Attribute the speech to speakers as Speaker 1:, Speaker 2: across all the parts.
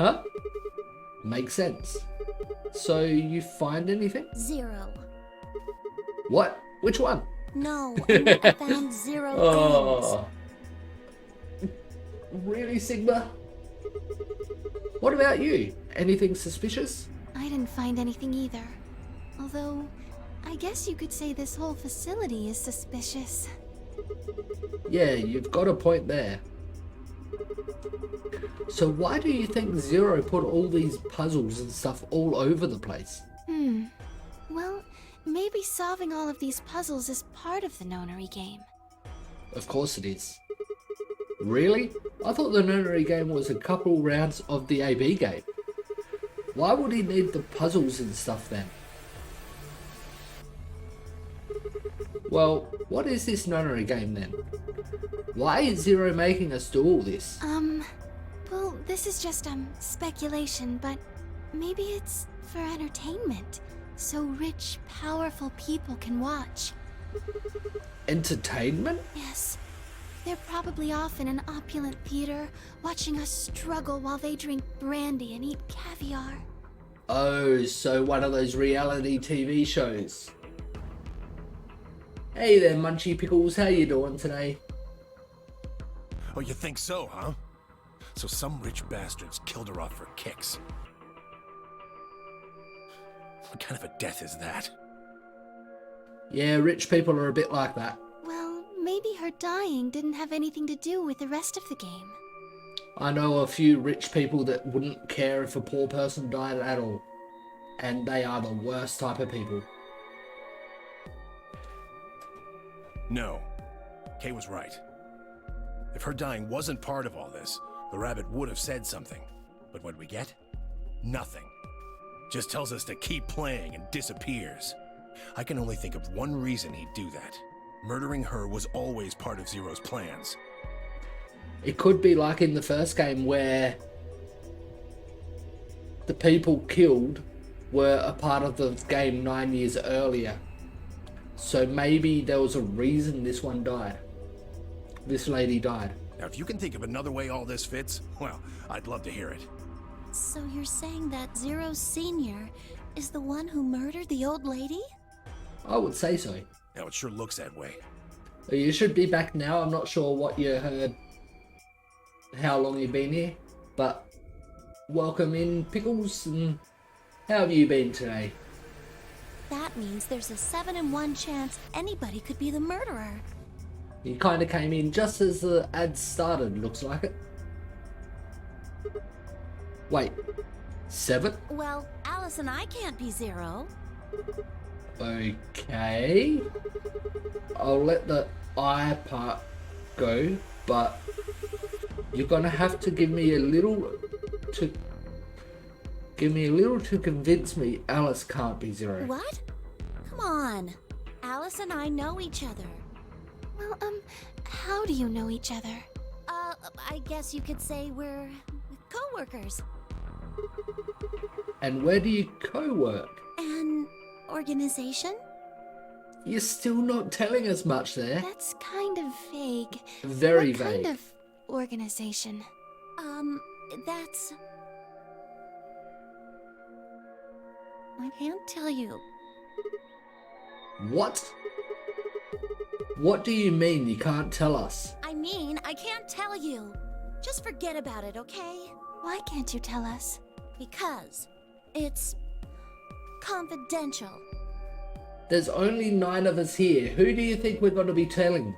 Speaker 1: Huh? Makes sense. So you find anything?
Speaker 2: 0.
Speaker 1: What? Which one?
Speaker 2: No, I never found 0 things.
Speaker 1: Oh. Really, Sigma? What about you? Anything suspicious?
Speaker 2: I didn't find anything either. Although, I guess you could say this whole facility is suspicious.
Speaker 1: Yeah, you've got a point there. So why do you think Zero put all these puzzles and stuff all over the place?
Speaker 2: Well, maybe solving all of these puzzles is part of the Nonary game.
Speaker 1: Of course it is. Really? I thought the Nonary game was a couple rounds of the AB game. Why would he need the puzzles and stuff then? Well, what is this Nonary game then? Why is Zero making us do all this?
Speaker 2: Well, this is just, speculation, but maybe it's for entertainment, so rich, powerful people can watch.
Speaker 1: Entertainment?
Speaker 2: Yes. They're probably off in an opulent theater, watching us struggle while they drink brandy and eat caviar.
Speaker 1: Oh, so one of those reality TV shows. Hey there, Munchy Pickles, how you doing today?
Speaker 3: Oh, you think so, huh? So some rich bastards killed her off for kicks. What kind of a death is that?
Speaker 1: Yeah, rich people are a bit like that.
Speaker 2: Well, maybe her dying didn't have anything to do with the rest of the game.
Speaker 1: I know a few rich people that wouldn't care if a poor person died at all. And they are the worst type of people.
Speaker 3: No. Kay was right. If her dying wasn't part of all this, the rabbit would have said something. But what we get? Nothing. Just tells us to keep playing and disappears. I can only think of one reason he'd do that. Murdering her was always part of Zero's plans.
Speaker 1: It could be like in the first game where the people killed were a part of the game 9 years earlier. So maybe there was a reason this one died. This lady died.
Speaker 3: Now, if you can think of another way all this fits, well, I'd love to hear it.
Speaker 2: So you're saying that Zero Senior is the one who murdered the old lady?
Speaker 1: I would say so.
Speaker 3: Now, it sure looks that way.
Speaker 1: You should be back now. I'm not sure what you heard, how long you've been here, but welcome in, Pickles, and how have you been today?
Speaker 2: That means there's a 7 in 1 chance anybody could be the murderer.
Speaker 1: You kind of came in just as the ad started, looks like it. Wait, 7?
Speaker 2: Well, Alice and I can't be Zero.
Speaker 1: Okay. I'll let the I part go, but you're gonna have to give me a little to convince me Alice can't be Zero.
Speaker 2: What? Come on. Alice and I know each other. Well, how do you know each other? I guess you could say we're co-workers.
Speaker 1: And where do you co-work?
Speaker 2: An organization?
Speaker 1: You're still not telling us much there.
Speaker 2: That's kind of vague.
Speaker 1: Very
Speaker 2: what
Speaker 1: vague.
Speaker 2: kind of organization? That's... I can't tell you.
Speaker 1: What? What do you mean you can't tell us?
Speaker 2: I mean, I can't tell you. Just forget about it, okay? Why can't you tell us? Because it's confidential.
Speaker 1: There's only 9 of us here. Who do you think we're going to be telling?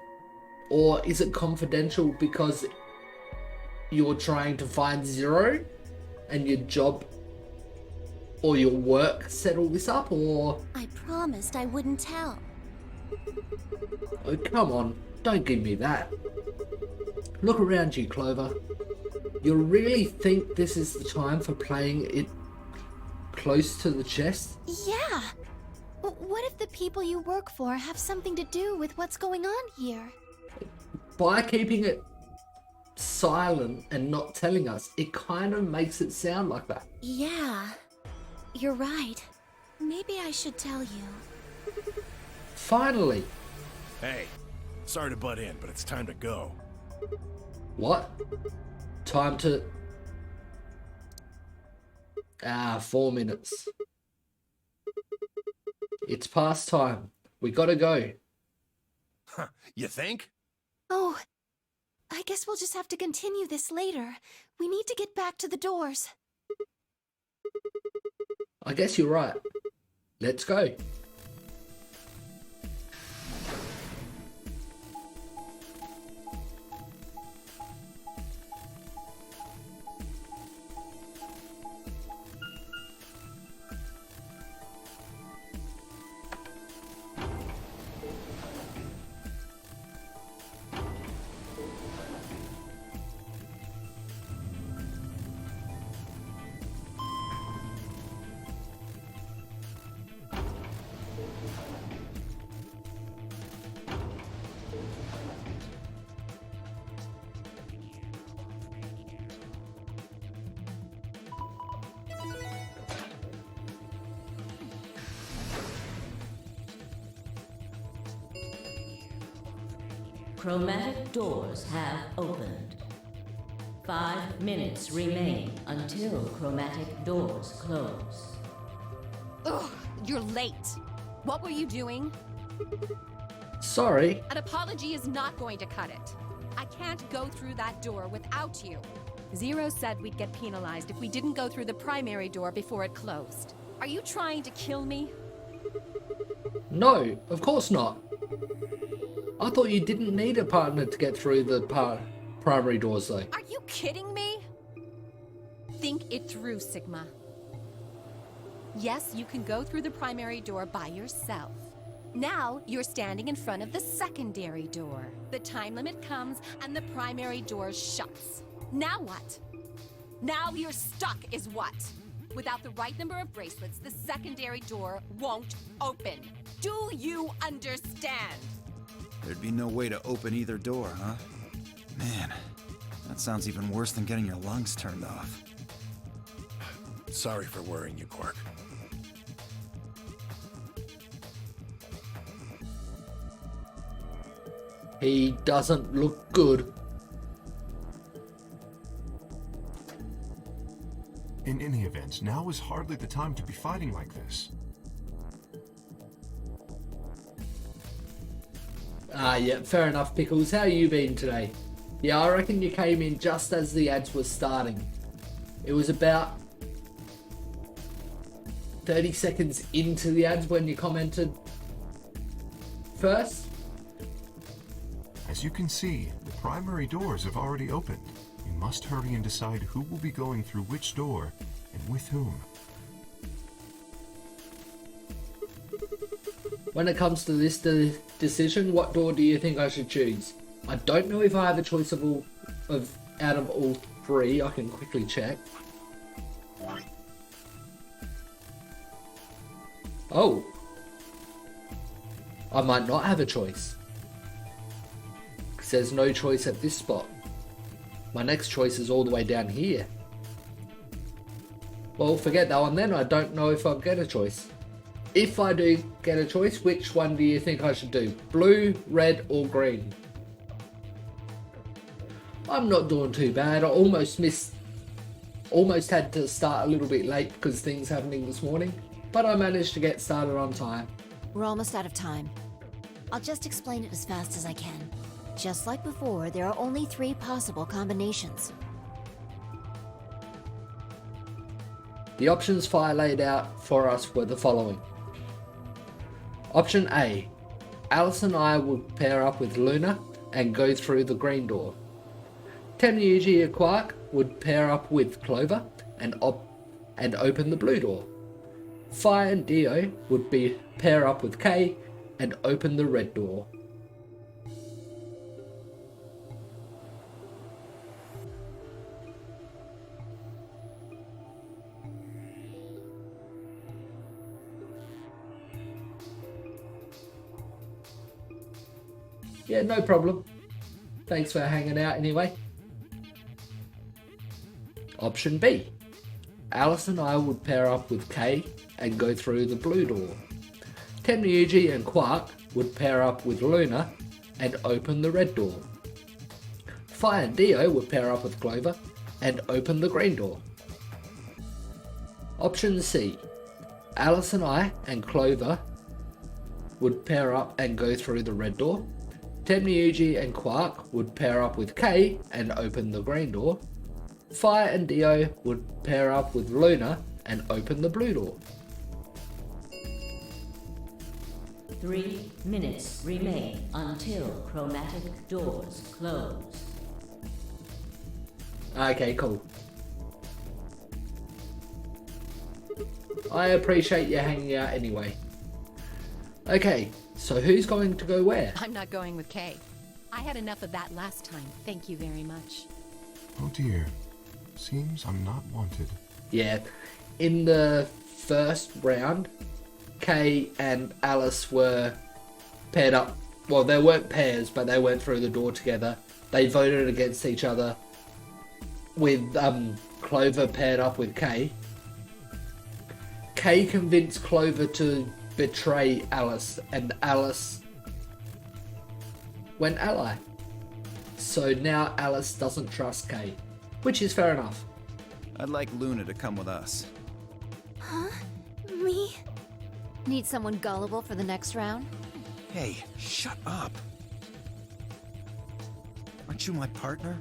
Speaker 1: Or is it confidential because you're trying to find Zero and your job or your work set all this up, or...
Speaker 2: I promised I wouldn't tell.
Speaker 1: Oh, come on. Don't give me that. Look around you, Clover. You really think this is the time for playing it close to the chest?
Speaker 2: Yeah. What if the people you work for have something to do with what's going on here?
Speaker 1: By keeping it silent and not telling us, it kind of makes it sound like that.
Speaker 2: Yeah. You're right. Maybe I should tell you.
Speaker 1: Finally.
Speaker 3: Hey, sorry to butt in, but it's time to go.
Speaker 1: What? Time to... 4 minutes. It's past time. We gotta go.
Speaker 3: Huh, you think?
Speaker 2: Oh, I guess we'll just have to continue this later. We need to get back to the doors.
Speaker 1: I guess you're right. Let's go.
Speaker 4: Chromatic doors have opened. 5 minutes remain until chromatic doors close.
Speaker 5: Ugh, you're late. What were you doing?
Speaker 1: Sorry.
Speaker 5: An apology is not going to cut it. I can't go through that door without you. Zero said we'd get penalized if we didn't go through the primary door before it closed. Are you trying to kill me?
Speaker 1: No, of course not. I thought you didn't need a partner to get through the primary doors though.
Speaker 5: Are you kidding me? Think it through, Sigma. Yes, you can go through the primary door by yourself. Now you're standing in front of the secondary door. The time limit comes and the primary door shuts. Now what? Now you're stuck is what? Without the right number of bracelets, the secondary door won't open. Do you understand?
Speaker 6: There'd be no way to open either door, huh? Man, that sounds even worse than getting your lungs turned off.
Speaker 3: Sorry for worrying you, Quark.
Speaker 1: He doesn't look good.
Speaker 7: In any event, now is hardly the time to be fighting like this.
Speaker 1: Yeah, fair enough, Pickles. How you been today? Yeah, I reckon you came in just as the ads were starting. It was about 30 seconds into the ads when you commented first.
Speaker 7: As you can see, the primary doors have already opened. You must hurry and decide who will be going through which door and with whom.
Speaker 1: When it comes to this decision, what door do you think I should choose? I don't know if I have a choice of out of all three. I can quickly check. Oh. I might not have a choice. Because there's no choice at this spot. My next choice is all the way down here. Well, forget that one then. I don't know if I'll get a choice. If I do get a choice, which one do you think I should do? Blue, red, or green? I'm not doing too bad. I almost had to start a little bit late because things happening this morning, but I managed to get started on time.
Speaker 2: We're almost out of time. I'll just explain it as fast as I can. Just like before, there are only 3 possible combinations.
Speaker 1: The options Fire laid out for us were the following. Option A, Alice and I would pair up with Luna and go through the green door. Yuji and Quark would pair up with Clover and open the blue door. Fire and Dio would pair up with Kay and open the red door. Yeah, no problem. Thanks for hanging out anyway. Option B. Alice and I would pair up with Kay and go through the blue door. Yuji and Quark would pair up with Luna and open the red door. Fire and Dio would pair up with Clover and open the green door. Option C, Alice and I and Clover would pair up and go through the red door. Tenryuji and Quark would pair up with Kay and open the green door. Fi and Dio would pair up with Luna and open the blue door.
Speaker 4: 3 minutes remain until chromatic doors close.
Speaker 1: Okay, cool. I appreciate you hanging out anyway. Okay, so who's going to go where?
Speaker 5: I'm not going with Kay. I had enough of that last time. Thank you very much.
Speaker 7: Oh dear. Seems I'm not wanted.
Speaker 1: Yeah, in the first round, Kay and Alice were paired up. Well, they weren't pairs, but they went through the door together. They voted against each other with Clover paired up with Kay. Kay convinced Clover to betray Alice, and Alice went ally. So now Alice doesn't trust Kay, which is fair enough.
Speaker 6: I'd like Luna to come with us.
Speaker 2: Huh? Me? Need someone gullible for the next round?
Speaker 6: Hey, shut up. Aren't you my partner?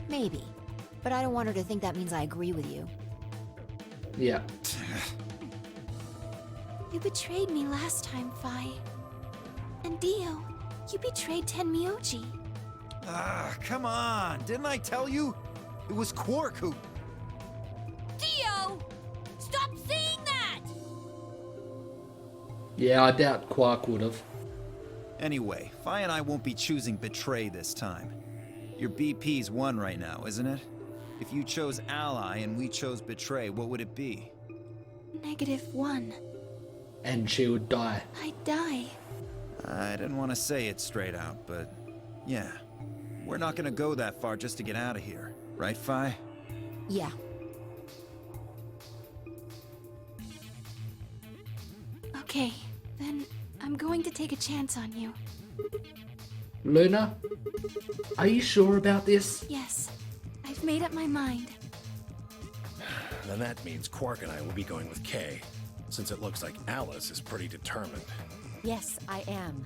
Speaker 2: Maybe. But I don't want her to think that means I agree with you.
Speaker 1: Yeah.
Speaker 2: You betrayed me last time, Fi. And Dio, you betrayed Tenmyoji.
Speaker 6: Ah, come on. Didn't I tell you? It was Quark who...
Speaker 2: Dio! Stop saying that!
Speaker 1: Yeah, I doubt Quark would have.
Speaker 6: Anyway, Fi and I won't be choosing betray this time. Your BP's 1 right now, isn't it? If you chose ally and we chose betray, what would it be?
Speaker 2: -1.
Speaker 1: And she would die.
Speaker 2: I'd die.
Speaker 6: I didn't want to say it straight out, but yeah. We're not gonna go that far just to get out of here. Right, Fi?
Speaker 2: Yeah. Okay, then I'm going to take a chance on you.
Speaker 1: Luna, are you sure about this?
Speaker 2: Yes, I've made up my mind.
Speaker 3: Then that means Quark and I will be going with Kay, since it looks like Alice is pretty determined.
Speaker 5: Yes, I am.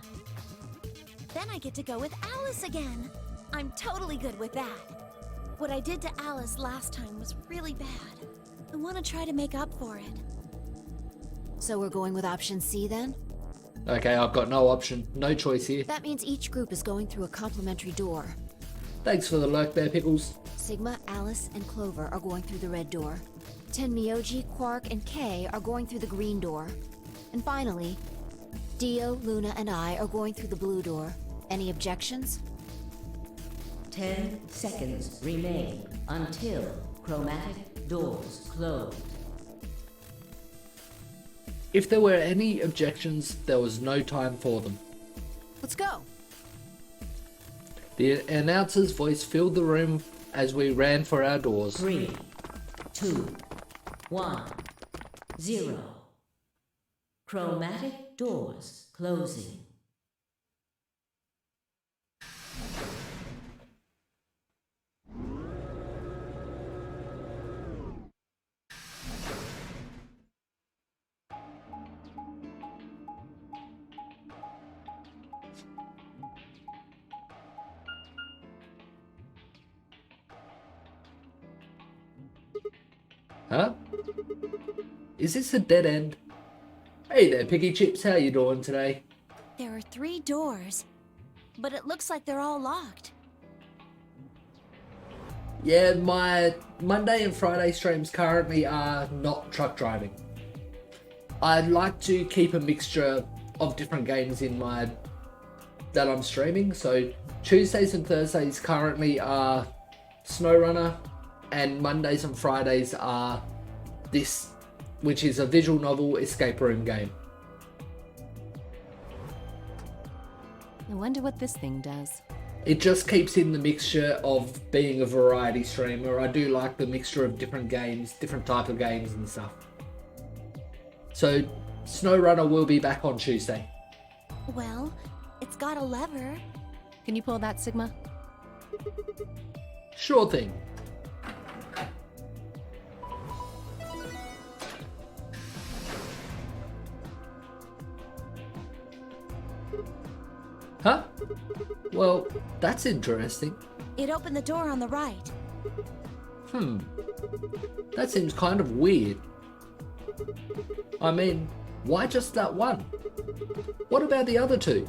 Speaker 2: Then I get to go with Alice again. I'm totally good with that. What I did to Alice last time was really bad. I want to try to make up for it. So we're going with option C then?
Speaker 1: Okay, I've got no option, no choice here.
Speaker 2: That means each group is going through a complementary door.
Speaker 1: Thanks for the lurk there, Pickles.
Speaker 2: Sigma, Alice, and Clover are going through the red door. Tenmyoji, Quark, and Kay are going through the green door. And finally, Dio, Luna, and I are going through the blue door. Any objections?
Speaker 4: 10 seconds remain until chromatic doors close.
Speaker 1: If there were any objections, there was no time for them.
Speaker 2: Let's go.
Speaker 1: The announcer's voice filled the room as we ran for our doors.
Speaker 4: 3, 2, 1, 0. Chromatic doors closing.
Speaker 1: Huh? Is this a dead end? Hey there, Piggy Chips, how you doing today?
Speaker 2: There are 3 doors, but it looks like they're all locked.
Speaker 1: Yeah, my Monday and Friday streams currently are not truck driving. I'd like to keep a mixture of different games in that I'm streaming, so Tuesdays and Thursdays currently are SnowRunner, and Mondays and Fridays are this, which is a visual novel escape room game.
Speaker 5: I wonder what this thing does.
Speaker 1: It just keeps in the mixture of being a variety streamer. I do like the mixture of different games, different type of games and stuff. So SnowRunner will be back on Tuesday.
Speaker 2: Well, it's got a lever.
Speaker 5: Can you pull that, Sigma?
Speaker 1: Sure thing. Huh? Well, that's interesting.
Speaker 2: It opened the door on the right.
Speaker 1: That seems kind of weird. I mean, why just that one? What about the other two?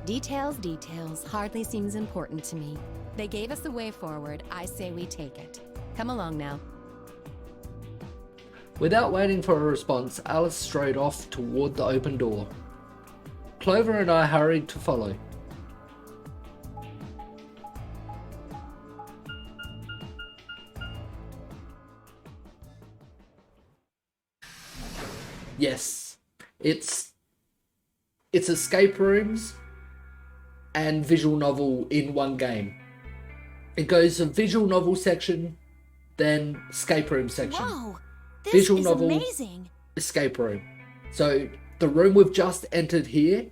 Speaker 5: Details hardly seems important to me. They gave us the way forward. I say we take it. Come along now.
Speaker 1: Without waiting for a response, Alice strode off toward the open door. Clover and I hurried to follow. Yes, it's escape rooms and visual novel in one game. It goes to visual novel section, then escape room section.
Speaker 2: Whoa! This
Speaker 1: Visual
Speaker 2: is
Speaker 1: novel.
Speaker 2: amazing.
Speaker 1: Escape room. So the room we've just entered here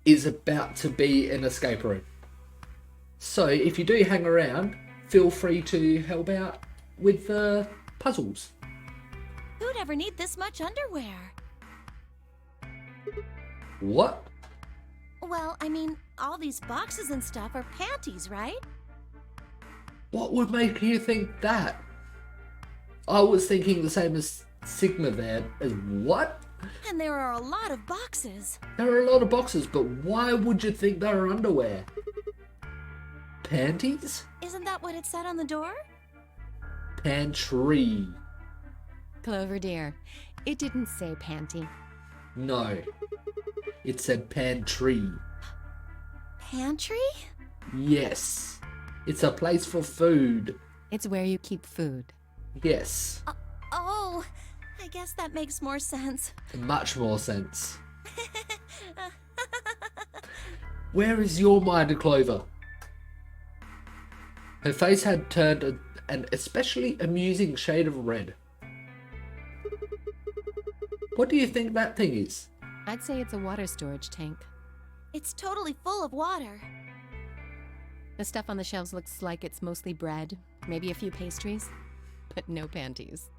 Speaker 1: is about to be an escape room. So if you do hang around, feel free to help out with the puzzles.
Speaker 2: Who'd ever need this much underwear?
Speaker 1: What?
Speaker 2: Well, I mean, all these boxes and stuff are panties, right?
Speaker 1: What would make you think that? I was thinking the same as Sigma there. As what?
Speaker 2: And there are a lot of boxes.
Speaker 1: There are a lot of boxes, but why would you think they were underwear? Panties?
Speaker 2: Isn't that what it said on the door?
Speaker 1: Pantry.
Speaker 5: Clover dear, it didn't say panty.
Speaker 1: No. It said pantry.
Speaker 2: Pantry?
Speaker 1: Yes. It's a place for food.
Speaker 5: It's where you keep food.
Speaker 1: Yes.
Speaker 2: Oh, I guess that makes more sense.
Speaker 1: Much more sense. Where is your mind, Clover? Her face had turned an especially amusing shade of red. What do you think that thing is?
Speaker 5: I'd say it's a water storage tank.
Speaker 2: It's totally full of water.
Speaker 5: The stuff on the shelves looks like it's mostly bread, maybe a few pastries, but no panties.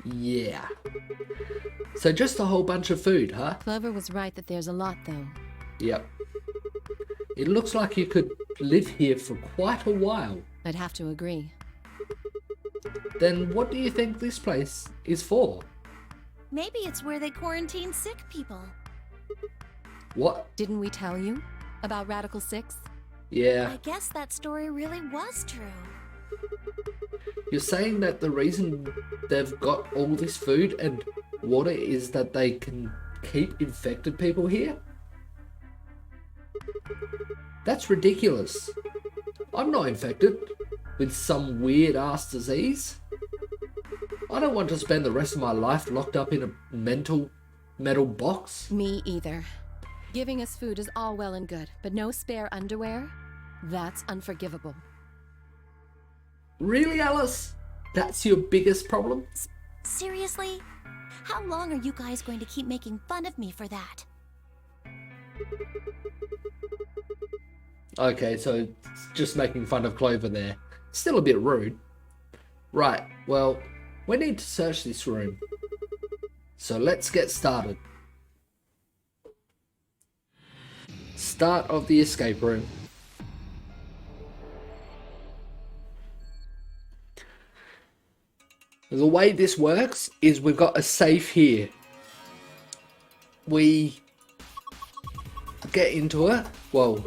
Speaker 1: Yeah. So just a whole bunch of food, huh?
Speaker 5: Clover was right that there's a lot, though.
Speaker 1: Yep. It looks like you could live here for quite a while.
Speaker 5: I'd have to agree.
Speaker 1: Then what do you think this place is for?
Speaker 2: Maybe it's where they quarantine sick people.
Speaker 1: What?
Speaker 5: Didn't we tell you about Radical 6?
Speaker 1: Yeah.
Speaker 2: I guess that story really was true.
Speaker 1: You're saying that the reason they've got all this food and water is that they can keep infected people here? That's ridiculous. I'm not infected with some weird ass disease. I don't want to spend the rest of my life locked up in a metal box.
Speaker 5: Me either. Giving us food is all well and good, but no spare underwear? That's unforgivable.
Speaker 1: Really, Alice? That's your biggest problem?
Speaker 2: Seriously? How long are you guys going to keep making fun of me for that?
Speaker 1: Okay, so just making fun of Clover there. Still a bit rude. Right, well, we need to search this room. So let's get started. Start of the escape room. The way this works is we've got a safe here. We get into it. Well,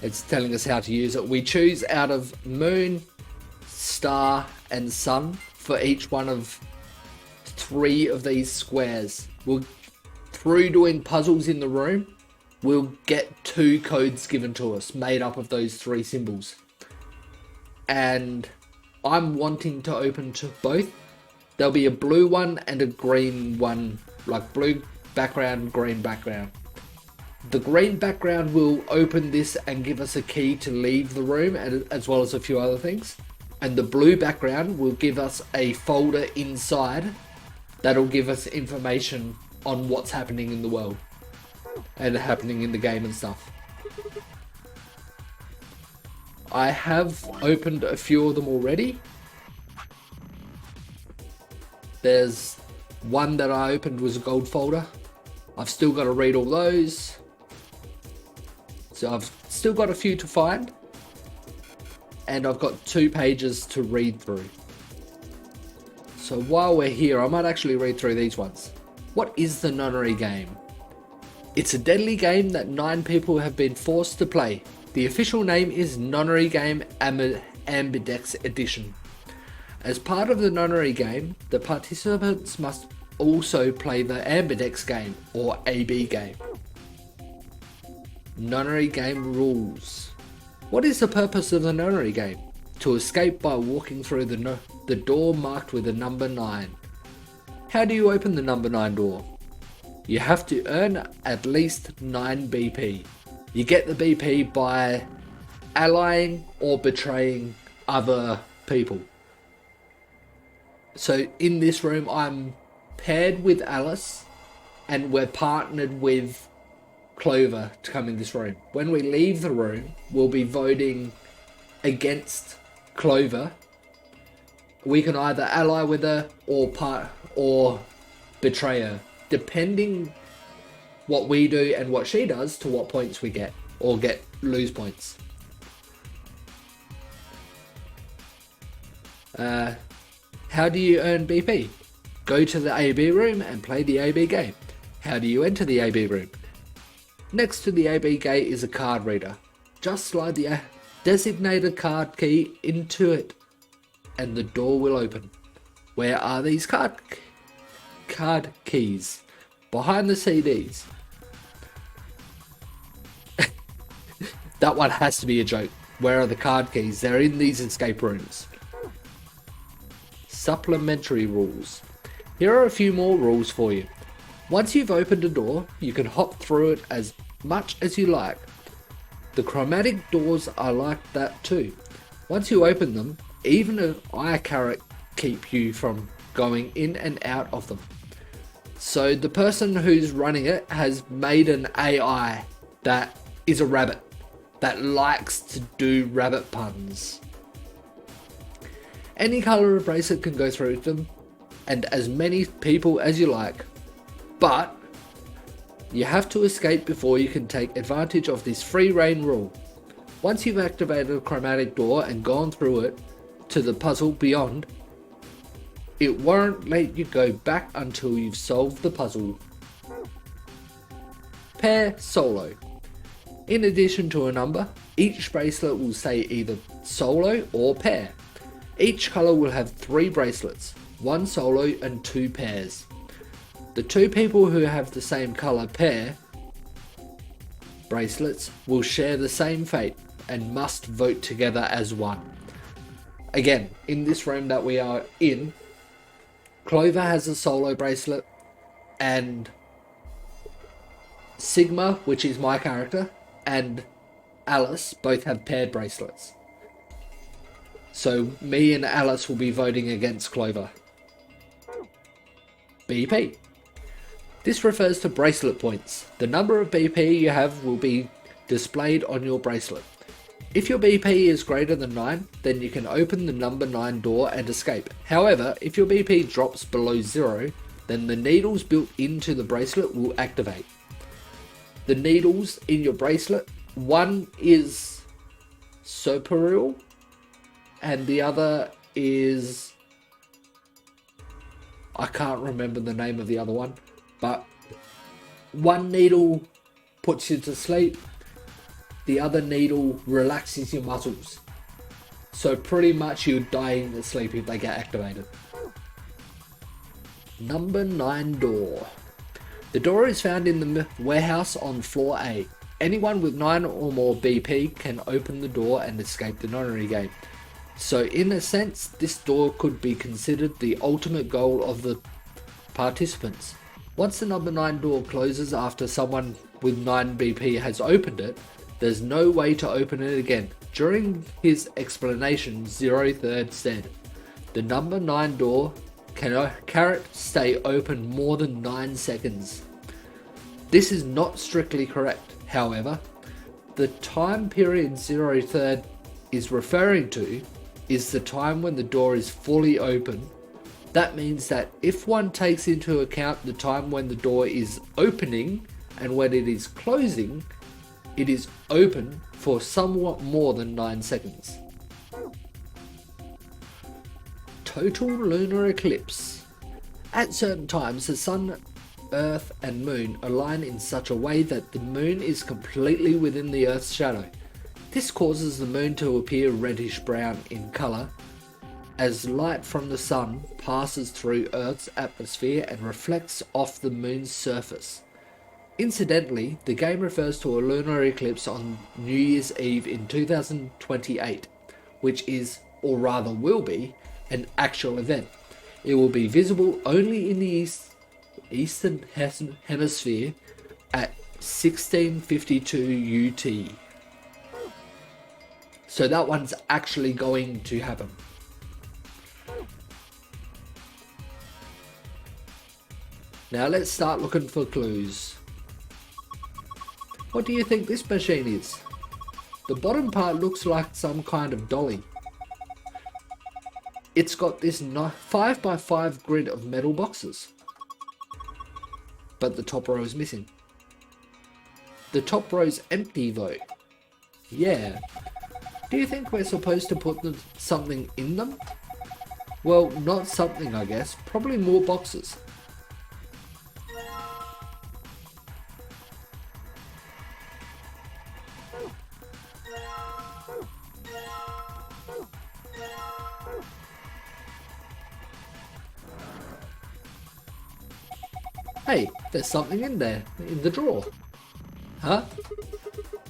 Speaker 1: it's telling us how to use it. We choose out of moon, star, and sun for each one of 3 of these squares. Through doing puzzles in the room, we'll get 2 codes given to us made up of those 3 symbols. And I'm wanting to open to both. There'll be a blue one and a green one, like blue background, green background. The green background will open this and give us a key to leave the room, as well as a few other things. And the blue background will give us a folder inside that'll give us information on what's happening in the world and happening in the game and stuff. I have opened a few of them already. There's one that I opened was a gold folder. I've still got to read all those. So I've still got a few to find. And I've got 2 pages to read through. So while we're here, I might actually read through these ones. What is the Nonary game? It's a deadly game that 9 people have been forced to play. The official name is Nonary Game Ambidex Edition. As part of the Nonary game, the participants must also play the Ambidex game, or AB game. Nonary game rules. What is the purpose of the Nonary game? To escape by walking through the door marked with the number 9. How do you open the number 9 door? You have to earn at least 9 BP. You get the BP by allying or betraying other people. So in this room, I'm paired with Alice and we're partnered with Clover to come in this room. When we leave the room, we'll be voting against Clover. We can either ally with her or betray her, depending what we do and what she does to what points we get, or lose points. How do you earn BP? Go to the AB room and play the AB game. How do you enter the AB room? Next to the AB gate is a card reader. Just slide the designated card key into it and the door will open. Where are these card keys? Behind the CDs. That one has to be a joke. Where are the card keys? They're in these escape rooms. Supplementary rules. Here are a few more rules for you. Once you've opened a door, you can hop through it as much as you like. The chromatic doors are like that too. Once you open them, even an eye carrot keep you from going in and out of them. So the person who's running it has made an AI that is a rabbit that likes to do rabbit puns. Any color of bracelet can go through them, and as many people as you like, but you have to escape before you can take advantage of this free reign rule. Once you've activated a chromatic door and gone through it to the puzzle beyond, it won't let you go back until you've solved the puzzle. Pair solo. In addition to a number, each bracelet will say either solo or pair. Each color will have 3 bracelets, 1 solo and 2 pairs. The 2 people who have the same color pair bracelets will share the same fate and must vote together as one. Again, in this room that we are in, Clover has a solo bracelet and Sigma, which is my character, and Alice both have paired bracelets. So me and Alice will be voting against Clover. BP. This refers to bracelet points. The number of BP you have will be displayed on your bracelet. If your BP is greater than 9, then you can open the number 9 door and escape. However, if your BP drops below 0, then the needles built into the bracelet will activate. The needles in your bracelet, one is Soperil and the other is, I can't remember the name of the other one, but one needle puts you to sleep, the other needle relaxes your muscles. So pretty much you're dying to sleep if they get activated. Number 9 door. The door is found in the warehouse on floor A. Anyone with 9 or more BP can open the door and escape the Nonary game. So in a sense, this door could be considered the ultimate goal of the participants. Once the number 9 door closes after someone with 9 BP has opened it, there's no way to open it again. During his explanation, Zero Third said, the number 9 door cannot stay open more than 9 seconds. This is not strictly correct. However, the time period Zero Third is referring to is the time when the door is fully open That means that if one takes into account the time when the door is opening and when it is closing, it is open for somewhat more than 9 seconds. Total lunar eclipse. At certain times, the sun, earth and moon align in such a way that the moon is completely within the earth's shadow. This causes the moon to appear reddish brown in colour as light from the sun passes through Earth's atmosphere and reflects off the moon's surface. Incidentally, the game refers to a lunar eclipse on New Year's Eve in 2028, which is, or rather will be, an actual event. It will be visible only in the Eastern Hemisphere at 1652 UT. So that one's actually going to happen. Now let's start looking for clues. What do you think this machine is? The bottom part looks like some kind of dolly. It's got this 5x5 grid of metal boxes. But the top row is missing. The top row's empty though. Yeah. Do you think we're supposed to put something in them? Well, not something I guess. Probably more boxes. Hey, there's something in there, in the drawer. Huh?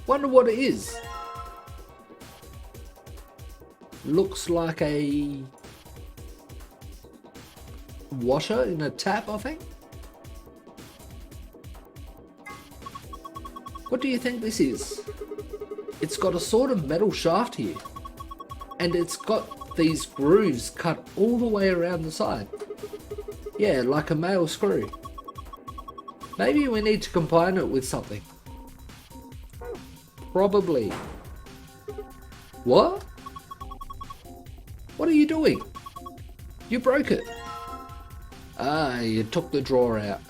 Speaker 1: Wonder what it is. Looks like a washer in a tap, I think. What do you think this is? It's got a sort of metal shaft here. And it's got these grooves cut all the way around the side. Yeah, like a male screw. Maybe we need to combine it with something. Probably. What? What are you doing? You broke it. Ah, you took the drawer out.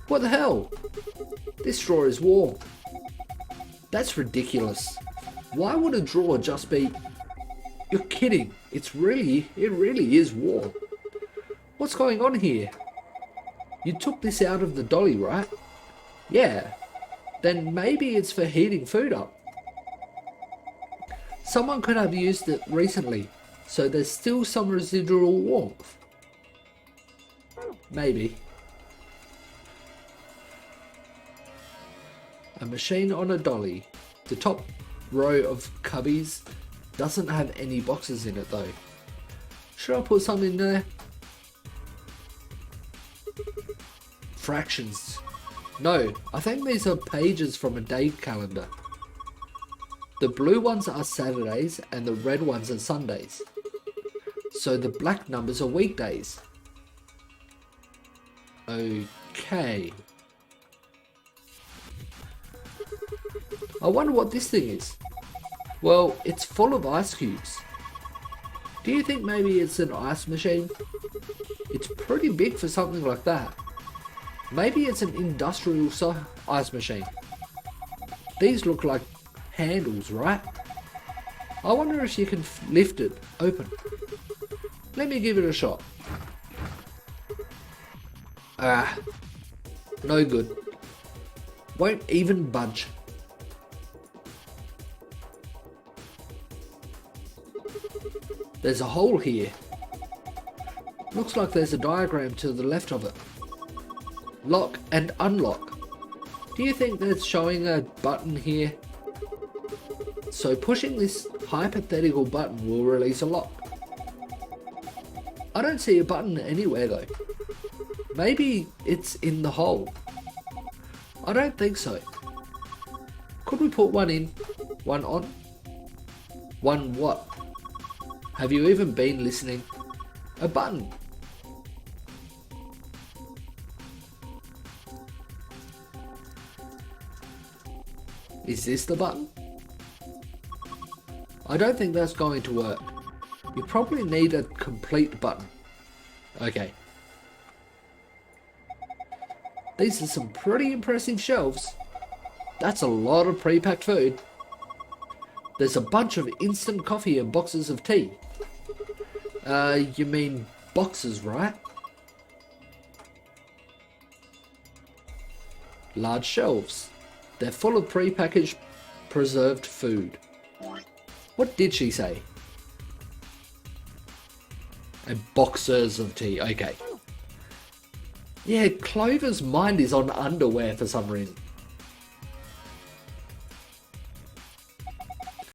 Speaker 1: What the hell? This drawer is warm. That's ridiculous. Why would a drawer just be... You're kidding. It really is warm. What's going on here? You took this out of the dolly, right? Yeah. Then maybe it's for heating food up. Someone could have used it recently, so there's still some residual warmth. Maybe. A machine on a dolly. The top row of cubbies doesn't have any boxes in it though. Should I put some in there? Fractions. No, I think these are pages from a day calendar. The blue ones are Saturdays and the red ones are Sundays. So the black numbers are weekdays. Okay. I wonder what this thing is. Well, it's full of ice cubes. Do you think maybe it's an ice machine? It's pretty big for something like that. Maybe it's an industrial ice machine. These look like handles, right? I wonder if you can lift it open. Let me give it a shot. Ah, no good. Won't even budge. There's a hole here. Looks like there's a diagram to the left of it. Lock and unlock. Do you think that's showing a button here? So pushing this hypothetical button will release a lock. I don't see a button anywhere though. Maybe it's in the hole. I don't think so. Could we put one in? One on? One what? Have you even been listening? A button. Is this the button? I don't think that's going to work. You probably need a complete button. Okay. These are some pretty impressive shelves. That's a lot of pre-packed food. There's a bunch of instant coffee and boxes of tea. You mean boxes, right? Large shelves. They're full of pre-packaged preserved food. What did she say? And boxes of tea. Okay. Yeah, Clover's mind is on underwear for some reason.